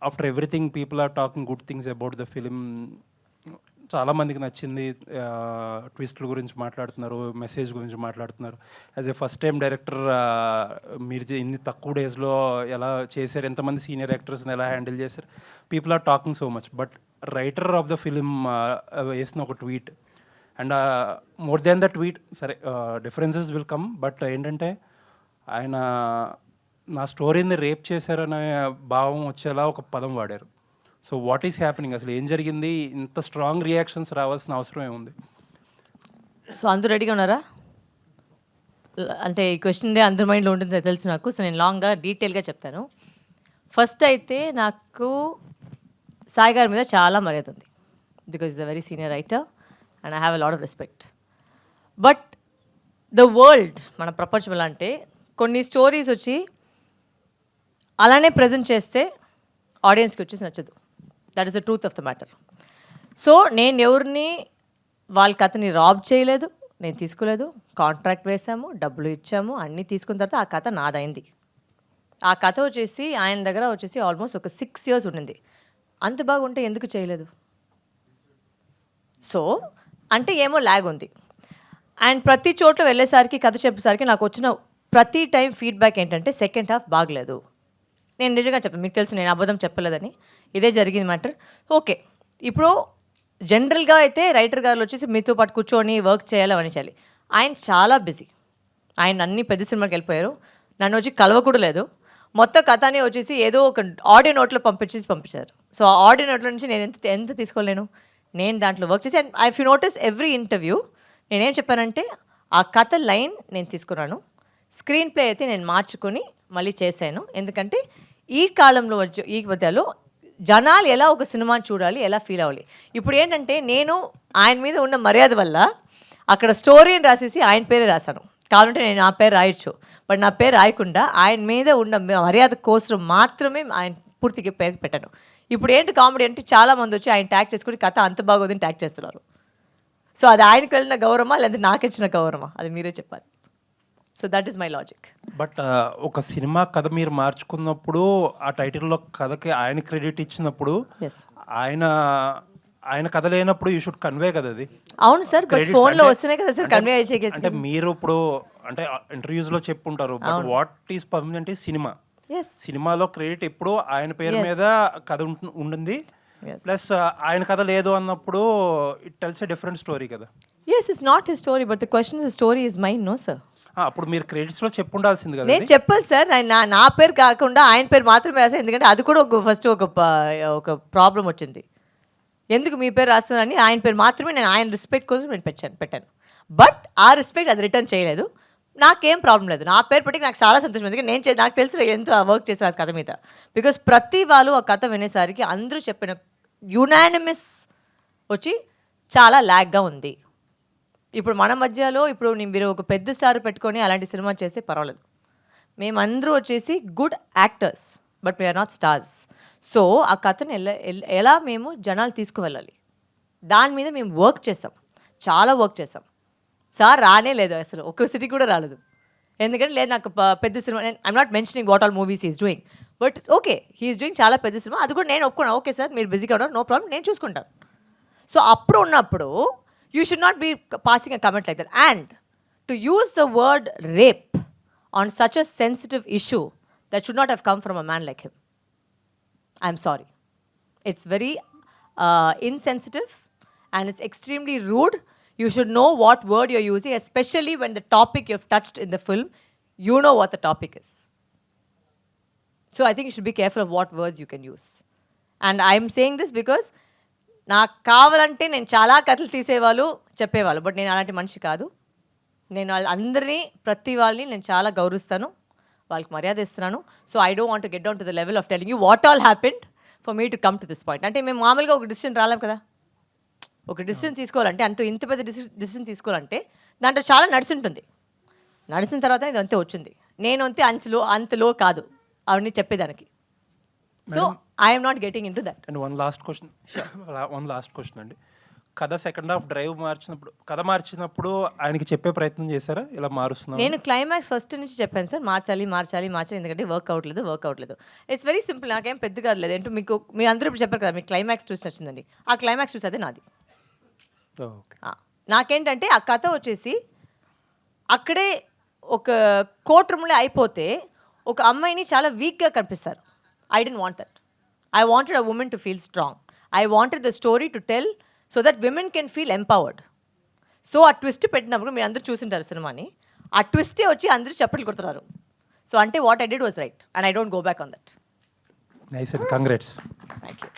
After everything people are talking good things about the film. చాలామందికి నచ్చింది. ట్విస్ట్ల గురించి మాట్లాడుతున్నారు, మెసేజ్ గురించి మాట్లాడుతున్నారు. As a first time director మీరు ఇన్ని తక్కువ డేస్లో ఎలా చేశారు, ఎంతమంది సీనియర్ యాక్టర్స్ని ఎలా హ్యాండిల్ చేశారు, people are talking so much. But writer of the film వేసిన ఒక tweet, and more than the tweet, సరే డిఫరెన్సెస్ విల్ కమ్, బట్ ఏంటంటే ఆయన నా స్టోరీని రేప్ చేశారనే భావం వచ్చేలా ఒక పదం వాడారు. సో వాట్ ఈస్ హ్యాపెనింగ్, అసలు ఏం జరిగింది, ఇంత స్ట్రాంగ్ రియాక్షన్స్ రావాల్సిన అవసరం ఏముంది? సో అందరూ రెడీగా ఉన్నారా? అంటే ఈ క్వశ్చన్ అందరి మైండ్లో ఉంటుందో తెలుసు నాకు. సో నేను లాంగ్గా డీటెయిల్గా చెప్తాను. ఫస్ట్ అయితే నాకు సాయి గారి మీద చాలా మర్యాద ఉంది, because is a very senior writer and I have a lot of respect. But the world, మన ప్రపంచం ఎలా అంటే కొన్ని స్టోరీస్ వచ్చి అలానే ప్రజెంట్ చేస్తే ఆడియన్స్కి వచ్చేసి నచ్చదు. That is the truth of the matter. So నేను ఎవరిని వాళ్ళ కథని రాబ్ చేయలేదు, నేను తీసుకోలేదు. కాంట్రాక్ట్ వేసాము, డబ్బులు ఇచ్చాము, అన్నీ తీసుకున్న తర్వాత ఆ కథ నాదైంది. ఆ కథ వచ్చేసి ఆయన దగ్గర వచ్చేసి ఆల్మోస్ట్ ఒక 6 years ఉండింది. అంత బాగుంటే ఎందుకు చేయలేదు? సో అంటే ఏమో ల్యాగ్ ఉంది. అండ్ ప్రతి చోట్ల వెళ్ళేసరికి, కథ చెప్పేసరికి నాకు వచ్చిన ప్రతి టైం ఫీడ్బ్యాక్ ఏంటంటే సెకండ్ హాఫ్ బాగలేదు. నేను నిజంగా చెప్పాను, మీకు తెలుసు నేను అబద్ధం చెప్పలేదని. ఇదే జరిగింది మ్యాటర్. ఓకే, ఇప్పుడు జనరల్గా అయితే రైటర్ గారు వచ్చేసి మీతో పాటు కూర్చొని వర్క్ చేయాలి, అవన్నీ చేయాలి. ఆయన చాలా బిజీ, ఆయన అన్ని పెద్ద సినిమాకి వెళ్ళిపోయారు. నన్ను వచ్చి కలవకూడదు లేదు. మొత్తం కథని వచ్చేసి ఏదో ఒక ఆడియో నోట్లో పంపించారు. సో ఆ ఆడియో నోట్లో నుంచి నేను ఎంత తీసుకోలేను. నేను దాంట్లో వర్క్ చేసి, and I you notice every interview నేనేం చెప్పానంటే ఆ కథ లైన్ నేను తీసుకున్నాను, స్క్రీన్ ప్లే అయితే నేను మార్చుకొని మళ్ళీ చేశాను. ఎందుకంటే ఈ కాలంలో వచ్చే ఈ మధ్యలో జనాలు ఎలా ఒక సినిమాని చూడాలి, ఎలా ఫీల్ అవ్వాలి. ఇప్పుడు ఏంటంటే నేను ఆయన మీద ఉన్న మర్యాద వల్ల అక్కడ స్టోరీని రాసేసి ఆయన పేరే రాశాను. కావాలంటే నేను నా పేరు రాయొచ్చు, బట్ నా పేరు రాయకుండా ఆయన మీద ఉన్న మర్యాద కోసం మాత్రమే ఆయన పూర్తిగా పేరు పెట్టాను. ఇప్పుడు ఏంటి కామెడీ అంటే చాలామంది వచ్చి ఆయన ట్యాగ్ చేసుకుని కథ అంత బాగోదని ట్యాగ్ చేస్తున్నారు. సో అది ఆయనకు వెళ్ళిన గౌరవమా లేదా నాకు ఇచ్చిన గౌరవమా, అది మీరే చెప్పాలి. So that is my logic. But ఒక సినిమా కథ మీరు మార్చుకున్నప్పుడు ఆ టైటిల్లో కథకి ఆయన క్రెడిట్ ఇచ్చినప్పుడు ఆయన కథ లేనప్పుడు యూ షుడ్ కన్వే కదా అది. అవును సార్, బట్ ఫోన్లో వస్తేనే కదా సార్ కన్వే అయ్యేది. అంటే మీరు ఇప్పుడు అంటే ఇంటర్వ్యూస్లో చెప్పుంటారు, but what is permanent is cinema. సినిమాలో క్రెడిట్ ఎప్పుడు ఆయన పేరు మీద కథ ఉంటుంది. ప్లస్ ఆయన కథ లేదు అన్నప్పుడు it tells a different story కదా. yes it's not his story, but the question is the story is mine, no sir. అప్పుడు మీరు క్రెడిట్స్లో చెప్పుండాల్సింది కదా. నేను చెప్పాలి సార్, నా పేరు కాకుండా ఆయన పేరు మాత్రమే రాశాను. ఎందుకంటే అది కూడా ఫస్ట్ ఒక ప్రాబ్లం వచ్చింది. ఎందుకు మీ పేరు రాస్తానని ఆయన పేరు మాత్రమే, నేను ఆయన రెస్పెక్ట్ కోసం నేను పెట్టాను. బట్ ఆ రెస్పెక్ట్ అది రిటర్న్ చేయలేదు. నాకేం ప్రాబ్లం లేదు, నా పేరు పెట్టి నాకు చాలా సంతోషం. ఎందుకంటే నాకు తెలిసి ఎంత వర్క్ చేశాను ఆ కథ మీద. బికాస్ ప్రతి వాళ్ళు ఆ కథ వినేసరికి అందరూ చెప్పిన యునానిమస్ వచ్చి చాలా ల్యాగ్గా ఉంది. ఇప్పుడు మన మధ్యలో ఇప్పుడు మీరు ఒక పెద్ద స్టార్ పెట్టుకొని అలాంటి సినిమా చేస్తే పర్వాలేదు. మేమందరూ వచ్చేసి good actors, but we are not stars. So ఆ కథను ఎలా మేము జనాలు తీసుకువెళ్ళాలి, దాని మీద మేము వర్క్ చేసాం, చాలా వర్క్ చేసాం. సార్ రానే లేదు, అసలు ఒక సిటీ కూడా రాలేదు. ఎందుకంటే లేదు నాకు పెద్ద సినిమా, I'm not mentioning what all movies is doing, but okay he's doing చాలా పెద్ద సినిమా, అది కూడా నేను ఒప్పుకున్నాను. ఓకే సార్ మీరు బిజీగా ఉన్నారు, నో ప్రాబ్లం, నేను చూసుకుంటాను. సో అప్పుడు ఉన్నప్పుడు you should not be passing a comment like that. And to use the word rape on such a sensitive issue, that should not have come from a man like him. I'm sorry. It's very insensitive and it's extremely rude. You should know what word you're using, especially when the topic you've touched in the film, you know what the topic is. So I think you should be careful of what words you can use. And I'm saying this because నాకు కావాలంటే నేను చాలా కథలు తీసేవాళ్ళు చెప్పేవాళ్ళు, but నేను అలాంటి మనిషి కాదు. నేను అందరినీ ప్రతి వాళ్ళని నేను చాలా గౌరవిస్తాను, వాళ్ళకి మర్యాద ఇస్తున్నాను. So I don't want to get down to the level of telling you what all happened for me to come to this point. అంటే మేము మామూలుగా ఒక డిసిషన్ రాలేం కదా. ఒక డిసిషన్ తీసుకోవాలంటే ఇంత పెద్ద డిసిషన్ తీసుకోవాలంటే దాంట్లో చాలా నడిచింటుంది. నడిచిన తర్వాత ఇది అంతే వచ్చింది. నేను అంతలో కాదు అవన్నీ చెప్పేదానికి. So I am not getting into that. And one last question. One last question అండి. కథ సెకండ్ హాఫ్ డ్రైవ్ మార్చినప్పుడు ఆయనకి చెప్పే ప్రయత్నం చేశారా ఇలా మారుస్తున్నాను? నేను క్లైమాక్స్ ఫస్ట్ నుంచి చెప్పాను సార్, మార్చాలి ఎందుకంటే వర్క్ అవ్వట్లేదు. ఇట్స్ వెరీ సింపుల్, నాకేం పెద్ద కాదు. ఏంటో మీకు మీరు అందరూ ఇప్పుడు చెప్పారు కదా, మీకు క్లైమాక్స్ ట్విస్ట్ నచ్చిందండి. ఆ క్లైమాక్స్ ట్విస్ట్ అదే నాది. ఓకే. నాకేంటంటే ఆ కథ వచ్చేసి అక్కడే ఒక కోర్ట్ రూమ్లో అయిపోతే ఒక అమ్మాయిని చాలా వీక్గా కనిపిస్తారు. I don't want that. I wanted a women to feel strong. I wanted the story to tell so that women can feel empowered. So ఆ ట్విస్ట్ పెట్టినప్పుడు మీరు అందరూ చూసింటారు సినిమాని, ఆ ట్విస్టే వచ్చి అందరూ చప్పట్లు కొడుతున్నారు. సో అంటే what I did was right and I don't go back on that. Nice and congrats. Thank you.